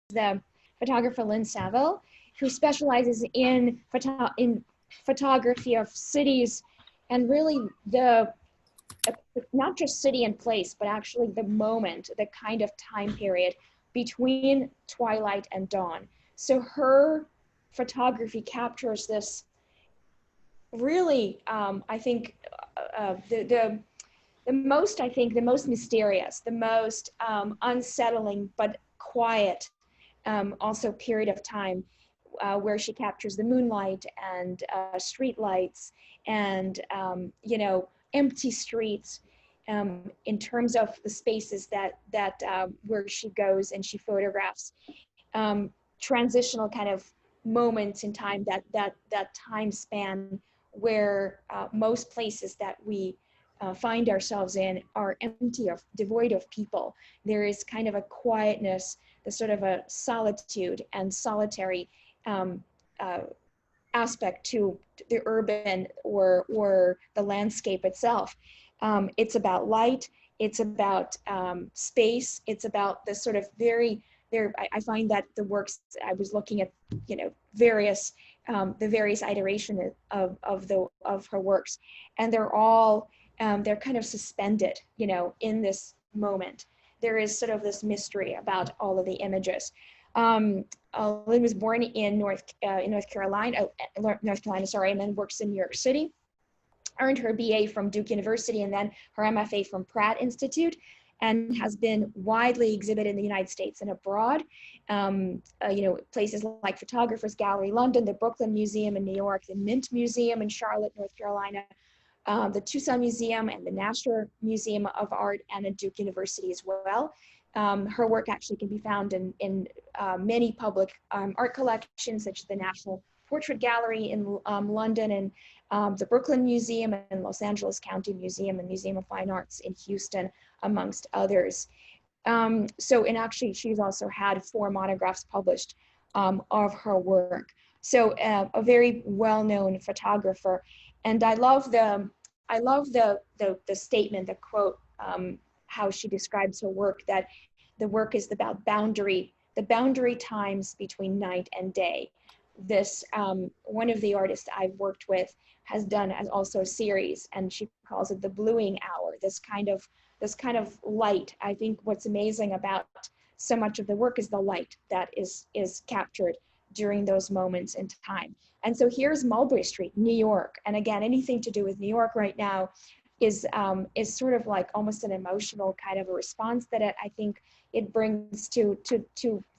the photographer Lynn Saville, who specializes in photography of cities, and really the not just city and place, but actually the moment, the kind of time period between twilight and dawn. So her photography captures this really, I think, the most mysterious, the most unsettling, but quiet, also period of time, where she captures the moonlight and street lights and, empty streets, in terms of the spaces that where she goes and she photographs, transitional kind of moments in time, that time span where most places that we find ourselves in are empty, or devoid of people. There is kind of a quietness, the sort of a solitude and solitary aspect to the urban or the landscape itself. It's about light, it's about space, it's about the sort of I find that the works, I was looking at, various, the various iteration of her works, and they're all, they're kind of suspended, in this moment. There is sort of this mystery about all of the images. Lynn was born in North Carolina, and then works in New York City. Earned her BA from Duke University and then her MFA from Pratt Institute, and has been widely exhibited in the United States and abroad. Places like Photographers Gallery London, the Brooklyn Museum in New York, the Mint Museum in Charlotte, North Carolina, the Tucson Museum and the National Museum of Art, and at Duke University as well. Her work actually can be found in many public art collections, such as the National Portrait Gallery in London, and the Brooklyn Museum and Los Angeles County Museum and Museum of Fine Arts in Houston, amongst others. And actually, she's also had 4 monographs published of her work. So a very well-known photographer. And I love the statement, the quote, how she describes her work, that the work is about the boundary times between night and day. This, one of the artists I've worked with has done as also a series, and she calls it the bluing hour, this kind of light. I think what's amazing about so much of the work is the light that is captured during those moments in time. And so here's Mulberry Street, New York. And again, anything to do with New York right now is sort of like almost an emotional kind of a response that I think it brings to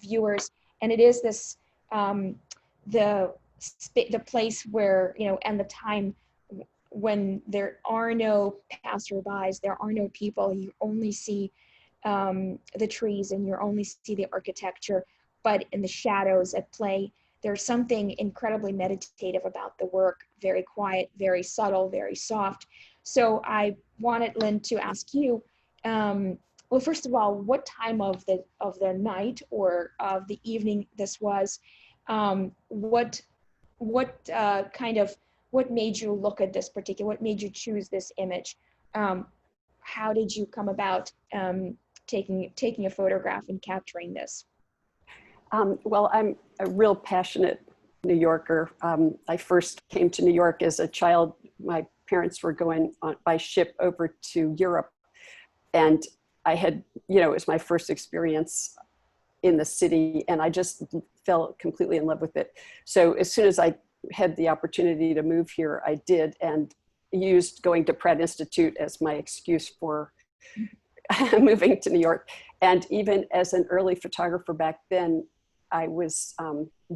viewers. And it is this, the place where, and the time when there are no passerbys, there are no people, you only see the trees and you only see the architecture, but in the shadows at play, there's something incredibly meditative about the work, very quiet, very subtle, very soft. So I wanted, Lynn, to ask you, well, first of all, what time of the night or of the evening this was? What made you look at this particular, what made you choose this image? How did you come about taking a photograph and capturing this? Well, I'm a real passionate New Yorker. I first came to New York as a child. My parents were going by ship over to Europe, and I had, it was my first experience in the city, and I just fell completely in love with it. So as soon as I had the opportunity to move here, I did, and used going to Pratt Institute as my excuse for moving to New York. And even as an early photographer back then, I was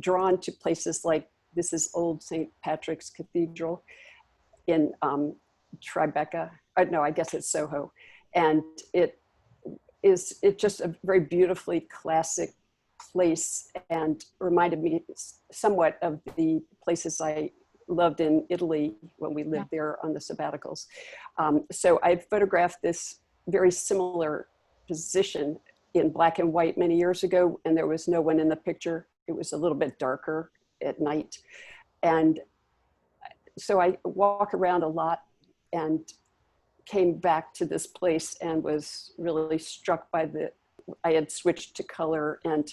drawn to places like, this is old St. Patrick's Cathedral in Tribeca. No, I guess it's Soho. And it's just a very beautifully classic place, and reminded me somewhat of the places I loved in Italy when we lived there on the sabbaticals. So I photographed this very similar position in black and white many years ago, and there was no one in the picture. It was a little bit darker at night. And so I walk around a lot and came back to this place and was really struck by I had switched to color, and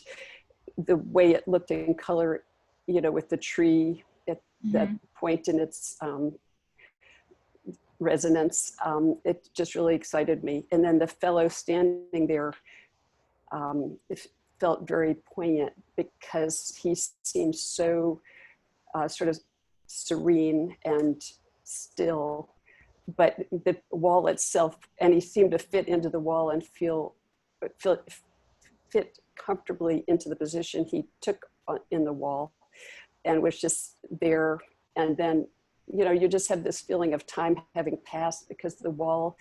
the way it looked in color, you know, with the tree at that point in its resonance, it just really excited me. And then the fellow standing there, it felt very poignant because he seemed so sort of serene and still, but the wall itself, and he seemed to fit into the wall and fit comfortably into the position he took in the wall, and was just there. And then, you know, you just have this feeling of time having passed, because the wall,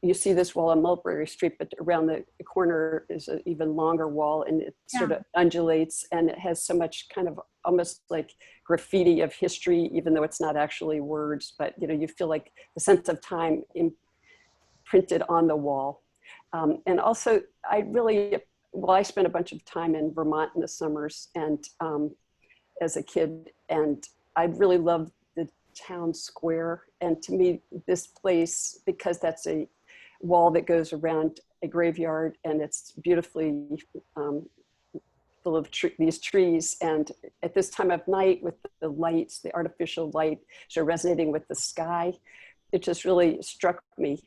you see this wall on Mulberry Street, but around the corner is an even longer wall, and it sort of undulates, and it has so much kind of almost like graffiti of history, even though it's not actually words, but you know, you feel like the sense of time imprinted on the wall. And also, I spent a bunch of time in Vermont in the summers and as a kid, and I really loved the town square. And to me, this place, because that's a wall that goes around a graveyard, and it's beautifully full of these trees, and at this time of night with the lights, the artificial light, so resonating with the sky, it just really struck me.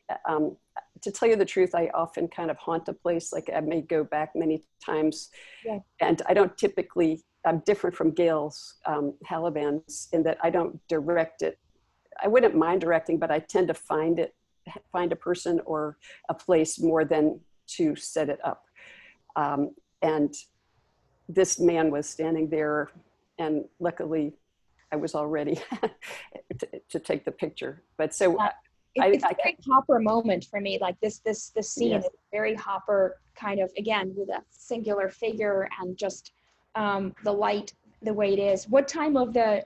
To tell you the truth, I often kind of haunt a place. Like, I may go back many times, and I don't typically, I'm different from Gail's Halibans in that I don't direct it. I wouldn't mind directing, but I tend to find a person or a place more than to set it up. And this man was standing there, and luckily I was all ready to take the picture. But so it's a very Hopper moment for me. Like this scene is very Hopper, kind of, again, with a singular figure and just the light, the way it is. What time of the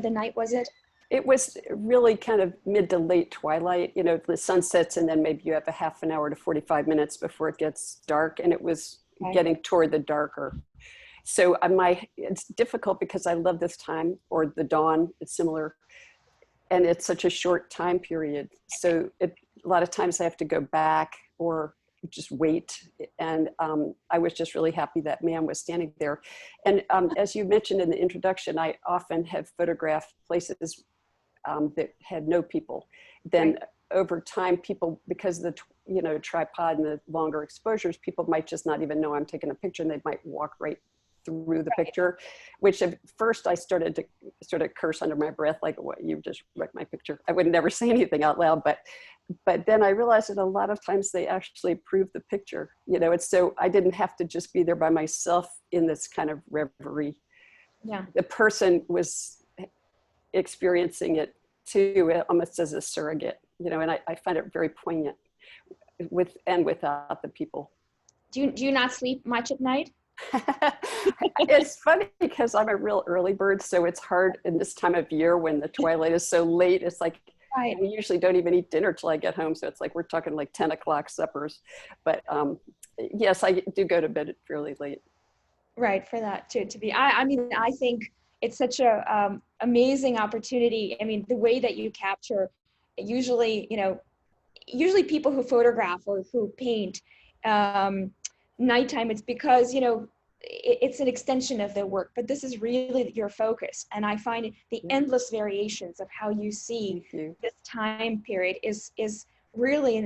night was it? It was really kind of mid to late twilight. You know, the sun sets, and then maybe you have a half an hour to 45 minutes before it gets dark, and it was getting toward the darker. So it's difficult because I love this time, or the dawn, it's similar, and it's such a short time period. So a lot of times I have to go back or just wait. And I was just really happy that man was standing there. And as you mentioned in the introduction, I often have photographed places that had no people. Then over time, people, because of the tripod and the longer exposures, people might just not even know I'm taking a picture, and they might walk right through the picture, which at first I started to sort of curse under my breath, like, what, you just wrecked my picture. I would never say anything out loud, but then I realized that a lot of times they actually approve the picture, you know. And so I didn't have to just be there by myself in this kind of reverie. Yeah, the person was experiencing it too, almost as a surrogate, you know. And I find it very poignant with and without the people. Do you not sleep much at night? It's funny because I'm a real early bird, so it's hard in this time of year when the twilight is so late. It's like, I usually don't even eat dinner till I get home, so it's like we're talking like 10 o'clock suppers. But yes, I do go to bed fairly late. Right, for that too, to be. I mean, I think it's such a amazing opportunity. I mean, the way that you capture, usually people who photograph or who paint nighttime, it's because, it's an extension of their work, but this is really your focus. And I find the endless variations of how you see this time period is really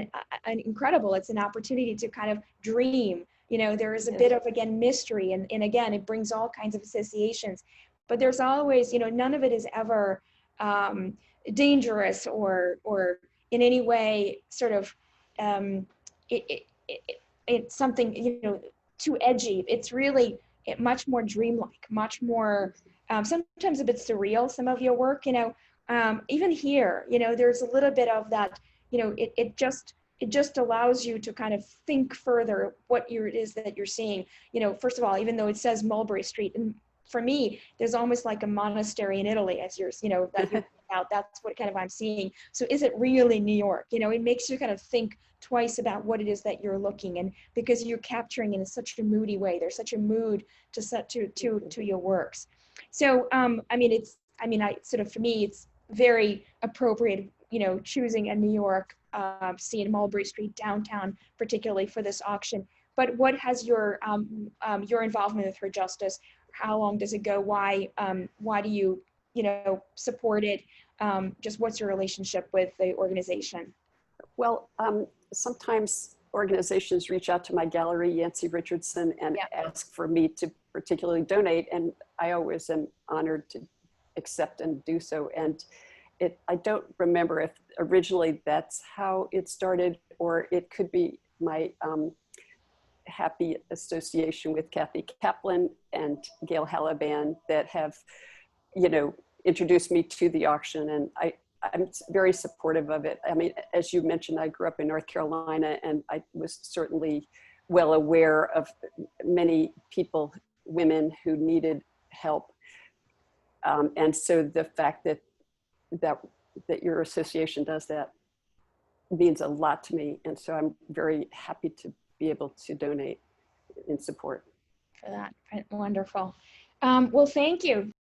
an incredible. It's an opportunity to kind of dream. There is a bit of, again, mystery, and again, it brings all kinds of associations, but there's always, none of it is ever dangerous or in any way sort of it's something, too edgy. It's really much more dreamlike, much more, sometimes a bit surreal, some of your work, even here, there's a little bit of that, it just allows you to kind of think further what it is that you're seeing. First of all, even though it says Mulberry Street, and for me, there's almost like a monastery in Italy, as you're, that you out. That's what kind of I'm seeing. So is it really New York? It makes you kind of think twice about what it is that you're looking, and because you're capturing in such a moody way, there's such a mood to your works. So for me, it's very appropriate, choosing a New York scene, Mulberry Street, downtown, particularly for this auction. but what has your involvement with Her Justice? How long does it go? Why do you support it? Just what's your relationship with the organization? Well, sometimes organizations reach out to my gallery, Yancey Richardson, and ask for me to particularly donate, and I always am honored to accept and do so. And I don't remember if originally that's how it started, or it could be my happy association with Kathy Kaplan and Gail Halaban that have, introduced me to the auction, and I'm very supportive of it. I mean, as you mentioned, I grew up in North Carolina, and I was certainly well aware of many people, women who needed help. And so the fact that your association does that means a lot to me. And so I'm very happy to be able to donate in support. For that. Wonderful. Well, thank you.